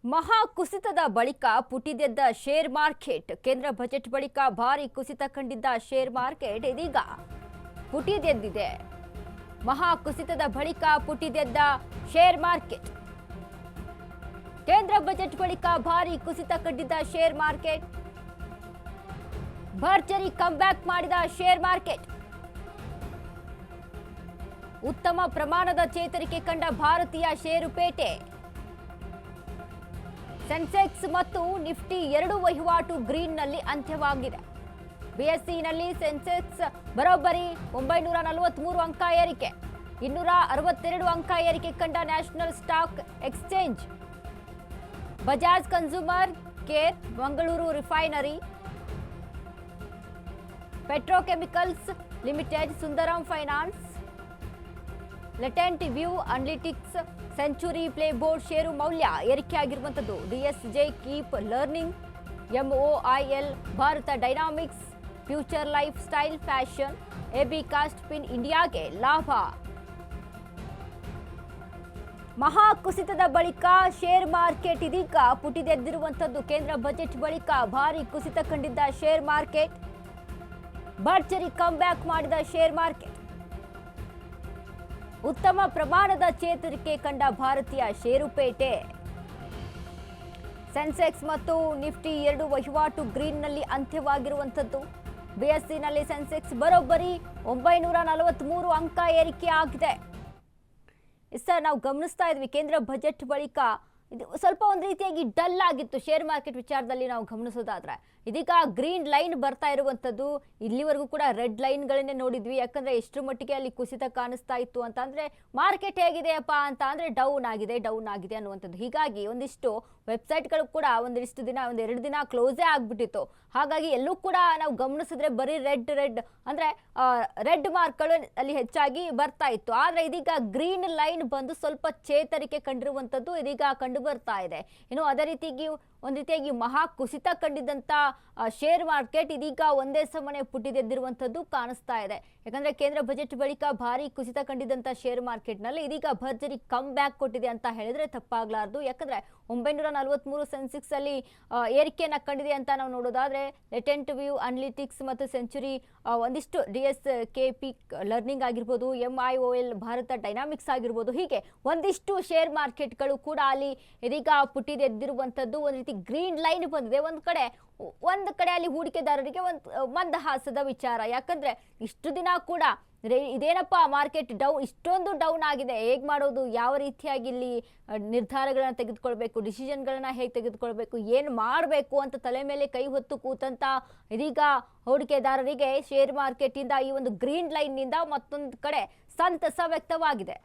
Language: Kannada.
ಮಹಾ ಕುಸಿತದ ಬಳಿಕ ಪುಟಿದೆದ್ದ ಶೇರ್ ಮಾರ್ಕೆಟ್. ಕೇಂದ್ರ ಬಜೆಟ್ ಬಳಿಕ ಭಾರಿ ಕುಸಿತ ಕಂಡಿದ್ದ ಶೇರ್ ಮಾರ್ಕೆಟ್ ಇದೀಗ ಪುಟಿದೆದ್ದಿದೆ. ಮಹಾ ಕುಸಿತದ ಬಳಿಕ ಪುಟಿದೆದ್ದ ಶೇರ್ ಮಾರ್ಕೆಟ್. ಕೇಂದ್ರ ಬಜೆಟ್ ಬಳಿಕ ಭಾರಿ ಕುಸಿತ ಕಂಡಿದ್ದ ಶೇರ್ ಮಾರ್ಕೆಟ್. ಭರ್ಜರಿ ಕಮ್ಬ್ಯಾಕ್ ಮಾಡಿದ ಶೇರ್ ಮಾರ್ಕೆಟ್. ಉತ್ತಮ ಪ್ರಮಾಣದ ಚೇತರಿಕೆ ಕಂಡ ಭಾರತೀಯ ಷೇರುಪೇಟೆ. ಸೆನ್ಸೆಕ್ಸ್ ಮತ್ತು ನಿಫ್ಟಿ ಎರಡು ವಹಿವಾಟು ಗ್ರೀನ್ನಲ್ಲಿ ಅಂತ್ಯವಾಗಿದೆ. ಬಿಎಸ್ಸಿನಲ್ಲಿ ಸೆನ್ಸೆಕ್ಸ್ ಬರೋಬ್ಬರಿ 943 ಅಂಕ ಏರಿಕೆ, 262 ಅಂಕ ಏರಿಕೆ ಕಂಡ National Stock Exchange. Bajaj Consumer Care, Mangaluru Refinery, Petrochemicals Limited, Sundaram Finance, Latent View Analytics, Century Plyboard share ಮೌಲ್ಯ ಏರಿಕೆಯಾಗಿರುವಂಥದ್ದು. DSJ Keep Learning, MOIL, Bharat Dynamics, Future Lifestyle Fashion, AB Cotspin ಇಂಡಿಯಾಗೆ ಲಾಭ. ಮಹಾ ಕುಸಿತದ ಬಳಿಕ ಶೇರ್ ಮಾರ್ಕೆಟ್ ಇದೀಗ ಪುಟಿದೆದ್ದಿರುವಂಥದ್ದು. ಕೇಂದ್ರ ಬಜೆಟ್ ಬಳಿಕ ಭಾರಿ ಕುಸಿತ ಕಂಡಿದ್ದ ಶೇರ್ ಮಾರ್ಕೆಟ್, ಭರ್ಜರಿ ಕಮ್ಬ್ಯಾಕ್ ಮಾಡಿದ ಶೇರ್ ಮಾರ್ಕೆಟ್. ಉತ್ತಮ ಪ್ರಮಾಣದ ಚೇತರಿಕೆ ಕಂಡ ಭಾರತೀಯ ಷೇರುಪೇಟೆ. ಸೆನ್ಸೆಕ್ಸ್ ಮತ್ತು ನಿಫ್ಟಿ ಎರಡು ವಹಿವಾಟು ಗ್ರೀನ್ನಲ್ಲಿ ಅಂತ್ಯವಾಗಿರುವಂಥದ್ದು. ಬಿಎಸ್ಸಿನಲ್ಲಿ ಸೆನ್ಸೆಕ್ಸ್ ಬರೋಬ್ಬರಿ 943 ಅಂಕ ಏರಿಕೆ ಆಗಿದೆ. ಸರ್, ನಾವು ಗಮನಿಸ್ತಾ ಇದ್ವಿ ಕೇಂದ್ರ ಬಜೆಟ್ ಬಳಿಕ ಇದು ಸ್ವಲ್ಪ ಒಂದು ರೀತಿಯಾಗಿ ಡಲ್ ಆಗಿತ್ತು ಶೇರ್ ಮಾರ್ಕೆಟ್ ವಿಚಾರದಲ್ಲಿ ನಾವು ಗಮನಿಸೋದಾದ್ರೆ. ಇದೀಗ ಗ್ರೀನ್ ಲೈನ್ ಬರ್ತಾ ಇರುವಂಥದ್ದು. ಇಲ್ಲಿವರೆಗೂ ಕೂಡ ರೆಡ್ ಲೈನ್ಗಳನ್ನೇ ನೋಡಿದ್ವಿ. ಯಾಕಂದ್ರೆ ಎಷ್ಟು ಮಟ್ಟಿಗೆ ಅಲ್ಲಿ ಕುಸಿತ ಕಾಣಿಸ್ತಾ ಇತ್ತು ಅಂತ ಅಂದ್ರೆ ಮಾರ್ಕೆಟ್ ಹೇಗಿದೆಯಪ್ಪ ಅಂತ ಅಂದ್ರೆ ಡೌನ್ ಆಗಿದೆ ಅನ್ನುವಂಥದ್ದು. ಹೀಗಾಗಿ ಒಂದಿಷ್ಟು ವೆಬ್ಸೈಟ್ಗಳು ಕೂಡ ಒಂದೆರಡು ದಿನ ಕ್ಲೋಸೇ ಆಗ್ಬಿಟ್ಟಿತ್ತು. ಹಾಗಾಗಿ ಎಲ್ಲೂ ಕೂಡ ನಾವು ಗಮನಿಸಿದ್ರೆ ಬರೀ ರೆಡ್ ಅಂದ್ರೆ ರೆಡ್ ಮಾರ್ಕ್ಗಳು ಅಲ್ಲಿ ಹೆಚ್ಚಾಗಿ ಬರ್ತಾ ಇತ್ತು. ಆದ್ರೆ ಇದೀಗ ಗ್ರೀನ್ ಲೈನ್ ಬಂದು ಸ್ವಲ್ಪ ಚೇತರಿಕೆ ಕಂಡಿರುವಂಥದ್ದು ಇದೀಗ ಕಂಡು ಬರ್ತಾ ಇದೆ. ಇನ್ನು ಅದೇ ಒಂದು ರೀತಿಯಾಗಿ ಮಹಾ ಕುಸಿತ ಕಂಡಿದ್ದಂತ ಶೇರ್ ಮಾರ್ಕೆಟ್ ಇದೀಗ ಒಂದೇ ಸಮನೆ ಪುಟಿದೆದ್ದಿರುವಂಥದ್ದು ಕಾಣಿಸ್ತಾ ಇದೆ. ಯಾಕಂದ್ರೆ ಕೇಂದ್ರ ಬಜೆಟ್ ಬಳಿಕ ಭಾರಿ ಕುಸಿತ ಕಂಡಿದ್ದಂತ ಶೇರ್ ಮಾರ್ಕೆಟ್ ನಲ್ಲಿ ಇದೀಗ ಭರ್ಜರಿ ಕಮ್ ಬ್ಯಾಕ್ ಕೊಟ್ಟಿದೆ ಅಂತ ಹೇಳಿದ್ರೆ ತಪ್ಪಾಗ್ಲಾರ್ದು. ಯಾಕಂದ್ರೆ 943 ಸೆನ್ಸೆಕ್ಸ್ ಅಲ್ಲಿ ಏರಿಕೆಯನ್ನ ಕಂಡಿದೆ ಅಂತ ನಾವು ನೋಡೋದಾದ್ರೆ ಲೆಟೆಂಟ್ ವ್ಯೂ ಅನಲಿಟಿಕ್ಸ್ ಮತ್ತು ಸೆಂಚುರಿ, ಒಂದಿಷ್ಟು ಡಿಎಸ್ಕೆಪಿ ಲರ್ನಿಂಗ್ ಆಗಿರ್ಬೋದು, ಎಂಐಒಎಲ್, ಭಾರತ ಡೈನಾಮಿಕ್ಸ್ ಆಗಿರ್ಬೋದು, ಹೀಗೆ ಒಂದಿಷ್ಟು ಶೇರ್ ಮಾರ್ಕೆಟ್ಗಳು ಕೂಡ ಅಲ್ಲಿ ಇದೀಗ ಪುಟಿದೆದ್ದಿರುವಂಥದ್ದು. ಒಂದು ರೀತಿ ಗ್ರೀನ್ ಲೈನ್ ಬಂದಿದೆ. ಒಂದು ಕಡೆ ಅಲ್ಲಿ ಹೂಡಿಕೆದಾರರಿಗೆ ಒಂದು ಮಂದಹಾಸದ ವಿಚಾರ. ಯಾಕಂದ್ರೆ ಇಷ್ಟು ದಿನ ಕೂಡ ಇದೇನಪ್ಪ ಮಾರ್ಕೆಟ್ ಇಷ್ಟೊಂದು ಡೌನ್ ಆಗಿದೆ, ಹೇಗೆ ಮಾಡೋದು, ಯಾವ ರೀತಿಯಾಗಿ ಇಲ್ಲಿ ನಿರ್ಧಾರಗಳನ್ನ ತೆಗೆದುಕೊಳ್ಬೇಕು, ಡಿಸಿಷನ್ಗಳನ್ನ ಹೇಗೆ ತೆಗೆದುಕೊಳ್ಬೇಕು, ಏನು ಮಾಡಬೇಕು ಅಂತ ತಲೆ ಮೇಲೆ ಕೈ ಹೊತ್ತು ಕೂತಂತ ಇದೀಗ ಹೂಡಿಕೆದಾರರಿಗೆ ಶೇರ್ ಮಾರ್ಕೆಟ್ ಇಂದ ಈ ಒಂದು ಗ್ರೀನ್ ಲೈನ್ ನಿಂದ ಮತ್ತೊಂದು ಕಡೆ ಸಂತಸ ವ್ಯಕ್ತವಾಗಿದೆ.